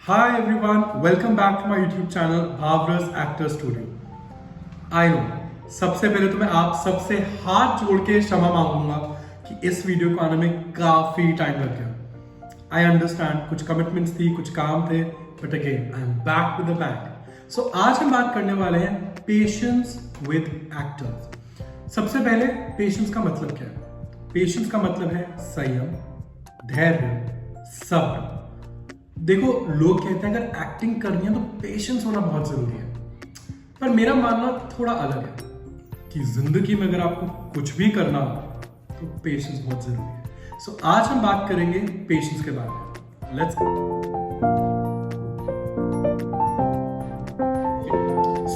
Hi everyone, welcome back to my YouTube channel Bhavras Actor Studio. I know, सबसे पहले तो मैं आप सबसे हाथ जोड़ के क्षमा मांगूंगा कि इस वीडियो को आने में काफी टाइम लग गया. I understand कुछ कमिटमेंट्स थी, कुछ काम थे, but again I am back with the bang. So आज हम बात करने वाले हैं पेशेंस विद एक्टर्स. सबसे पहले पेशेंस का मतलब क्या है? पेशेंस का मतलब है संयम, धैर्य, सब्र. देखो, लोग कहते हैं अगर एक्टिंग करनी है तो पेशेंस होना बहुत जरूरी है, पर मेरा मानना थोड़ा अलग है कि जिंदगी में अगर आपको कुछ भी करना हो तो पेशेंस बहुत जरूरी है. सो आज हम बात करेंगे पेशेंस के बारे में. Let's go.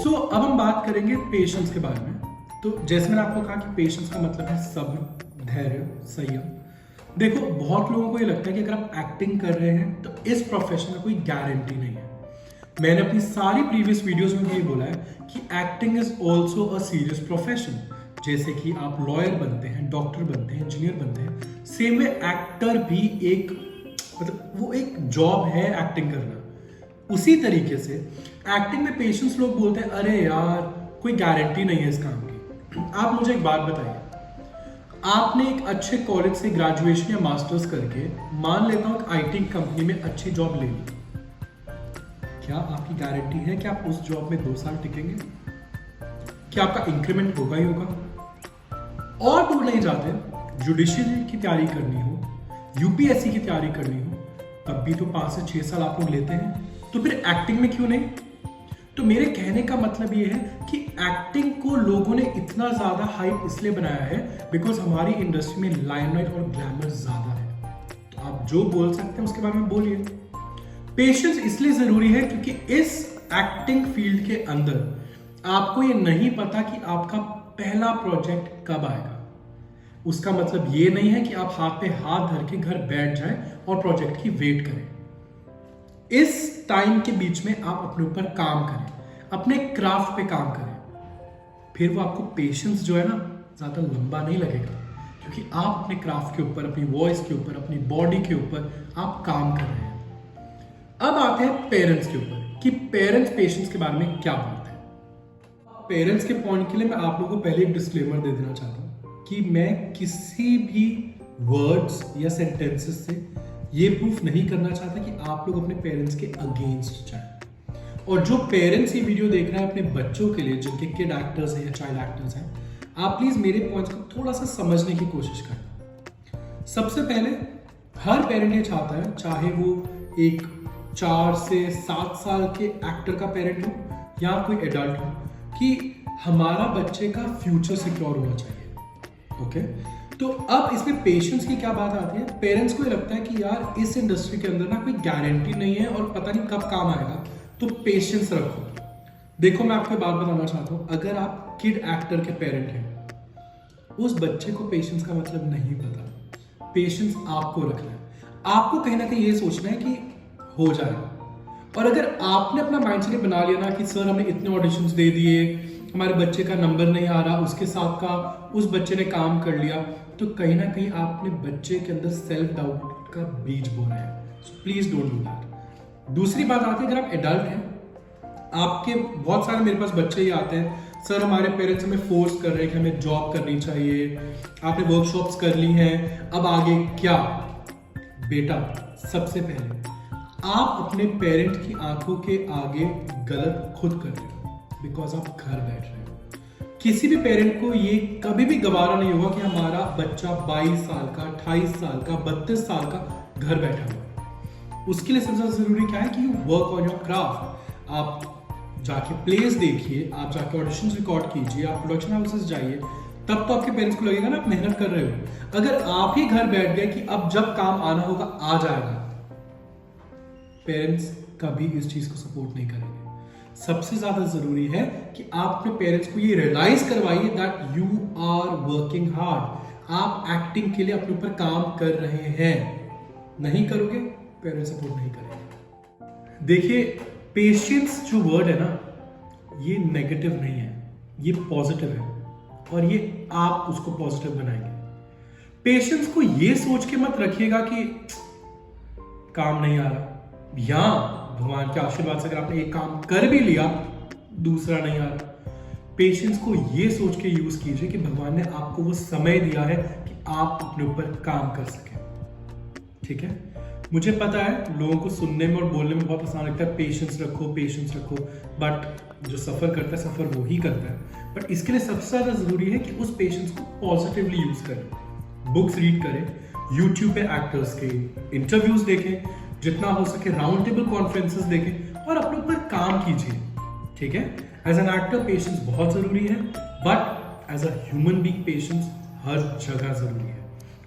सो अब हम बात करेंगे पेशेंस के बारे में. तो जैसे मैंने आपको कहा कि पेशेंस का मतलब है सब्र, धैर्य, संयम. देखो, बहुत लोगों को ये लगता है कि अगर आप एक्टिंग कर रहे हैं तो इस प्रोफेशन में कोई गारंटी नहीं है. मैंने अपनी सारी प्रीवियस वीडियोस में ये बोला है कि acting is also a serious profession. जैसे कि आप लॉयर बनते हैं, डॉक्टर बनते हैं, इंजीनियर बनते हैं, सेम वे एक्टर भी एक मतलब वो एक जॉब है एक्टिंग करना. उसी तरीके से एक्टिंग में पेशेंस लोग बोलते हैं अरे यार कोई गारंटी नहीं है इस काम की. आप मुझे एक बात बताइए, आपने एक अच्छे कॉलेज से ग्रेजुएशन या मास्टर्स करके मान लेता हूं कि आईटी कंपनी में अच्छी जॉब ले ली, क्या आपकी गारंटी है कि आप उस जॉब में 2 साल टिकेंगे? क्या आपका इंक्रीमेंट होगा ही होगा? और दूर नहीं जाते, जुडिशियरी की तैयारी करनी हो, यूपीएससी की तैयारी करनी हो, तब भी तो 5 से 6 साल आप लोग लेते हैं. तो फिर एक्टिंग में क्यों नहीं? तो मेरे कहने का मतलब ये है कि एक्टिंग को लोगों ने इतना ज्यादा हाइप इसलिए बनाया है बिकॉज हमारी इंडस्ट्री में लाइमलाइट और ग्लैमर ज्यादा है. तो आप जो बोल सकते हैं उसके बारे में बोलिए. पेशेंस इसलिए जरूरी है क्योंकि इस एक्टिंग फील्ड के अंदर आपको ये नहीं पता कि आपका पहला प्रोजेक्ट कब आएगा. उसका मतलब ये नहीं है कि आप हाथ पे हाथ धर के घर बैठ जाएं और प्रोजेक्ट की वेट करें. इस टाइम के बीच में आप अपने ऊपर काम करें, अपने क्राफ्ट पे काम करें. फिर वो आपको पेशेंस जो है ना ज्यादा लंबा नहीं लगेगा क्योंकि आप अपने क्राफ्ट के ऊपर, अपनी वॉइस के ऊपर, अपनी बॉडी के ऊपर आप काम कर रहे हैं. अब आते हैं पेरेंट्स के ऊपर कि पेरेंट्स पेशेंस के बारे में क्या बोलते हैं. पेरेंट्स के पॉइंट के लिए मैं आप लोगों को पहले एक डिस्क्लेमर दे देना चाहता हूं कि मैं किसी भी वर्ड्स या सेंटेंसेस से ये प्रूफ नहीं करना चाहता कि आप लोग अपने पेरेंट्स के अगेंस्ट जाएं. और जो पेरेंट्स ये वीडियो देख रहे हैं अपने बच्चों के लिए, जिनके किड एक्टर्स हैं या चाइल्ड एक्टर्स हैं, आप प्लीज मेरे पॉइंट्स को थोड़ा सा समझने की कोशिश करना. सबसे पहले हर पेरेंट ये चाहता है, चाहे वो एक 4 से 7 साल के एक्टर का पेरेंट हो या कोई एडल्ट हो, कि हमारा बच्चे का फ्यूचर सिक्योर होना चाहिए. ओके, तो अब इसमें पेशेंस की क्या बात आती है. पेरेंट्स को ये लगता है कि यार इस इंडस्ट्री के अंदर ना कोई गारंटी नहीं है और पता नहीं कब काम आएगा, तो पेशेंस रखो. देखो, मैं आपको बात बताना चाहता हूं, अगर आप किड एक्टर के पेरेंट हैं, उस बच्चे को पेशेंस का मतलब नहीं पता. पेशेंस आपको रखना है. आपको कहीं ना कहीं ये सोचना है कि हो जाएगा. और अगर आपने अपना माइंडसेट बना लिया ना कि सर हमने इतने ऑडिशंस दे दिए, हमारे बच्चे का नंबर नहीं आ रहा, उसके साथ का उस बच्चे ने काम कर लिया, तो कहीं ना कहीं आप अपने बच्चे के अंदर सेल्फ डाउट का बीज बो रहे हैं. So please don't do that. दूसरी बात आती है, अगर आप एडल्ट हैं, आपके बहुत सारे मेरे पास बच्चे ही आते हैं, सर हमारे पेरेंट्स हमें फोर्स कर रहे हैं कि हमें जॉब करनी चाहिए, आपने वर्कशॉप्स कर ली हैं, अब आगे क्या? बेटा, सबसे पहले आप अपने पेरेंट की आंखों के आगे गलत खुद कर रहे हो बिकॉज आप घर बैठ रहे हो. किसी भी पेरेंट को ये कभी भी गवारा नहीं होगा कि हमारा बच्चा 22 साल का, 28 साल का, 32 साल का घर बैठा हुआ है. उसके लिए सबसे ज्यादा जरूरी क्या है कि you work on your craft. आप जाके प्लेस देखिए, आप जाके ऑडिशंस रिकॉर्ड कीजिए, आप प्रोडक्शन हाउसेस जाइए, तब तो आपके पेरेंट्स को लगेगा ना आप मेहनत कर रहे हो. अगर आप ही घर बैठ गए कि अब जब काम आना होगा आ जाएगा, पेरेंट्स कभी इस चीज को सपोर्ट नहीं करेंगे. सबसे ज्यादा जरूरी है कि आप अपने पेरेंट्स को ये रियलाइज करवाइए that you are working hard. आप एक्टिंग के लिए अपने ऊपर काम कर रहे हैं. नहीं करोगे, पेरेंट्स सपोर्ट नहीं करेंगे. देखिए, पेशेंस जो वर्ड है ना, ये नेगेटिव नहीं है, ये पॉजिटिव है और ये आप उसको पॉजिटिव बनाएंगे. पेशेंस को ये सोच के मत रखिएगा कि काम नहीं आ रहा या भगवान के आशीर्वाद से अगर आपने एक काम कर भी लिया, दूसरा नहीं आ रहा, पेशेंस को ये सोच के यूज कीजिए कि भगवान ने आपको वो समय दिया है कि आप अपने ऊपर काम कर सकें। ठीक है, मुझे पता है लोगों को सुनने में और बोलने में बहुत आसान लगता है पेशेंस रखो, पेशेंस रखो, बट जो सफर करता है सफर वो ही करता है। बट इसके लिए सबसे ज्यादा जरूरी है कि उस पेशेंस को पॉजिटिवली यूज करें, बुक्स रीड करें, यूट्यूब पे एक्टर्स के इंटरव्यूज देखें, जितना हो सके राउंड टेबल कॉन्फ्रेंसेस देखें और अपने ऊपर काम कीजिए। ठीक है, एज एन एक्टर पेशेंस बहुत जरूरी है, but as a human being patience हर जगह जरूरी है।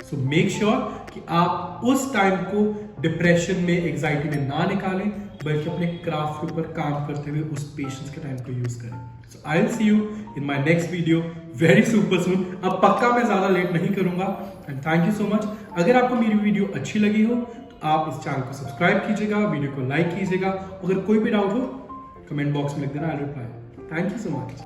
सो मेक श्योर कि आप उस टाइम को डिप्रेशन में, एग्जाइटी में ना निकालें, बल्कि अपने क्राफ्ट के ऊपर काम करते हुए उस पेशेंस के टाइम को यूज करें। So I will see you in my next video very super soon. अब पक्का मैं ज्यादा लेट नहीं करूंगा। And thank you so much. अगर आपको मेरी वीडियो अच्छी लगी हो तो आप इस चैनल को सब्सक्राइब कीजिएगा, वीडियो को लाइक कीजिएगा। अगर कोई भी डाउट हो कमेंट बॉक्स में लिख देना, I reply. Thank you so much.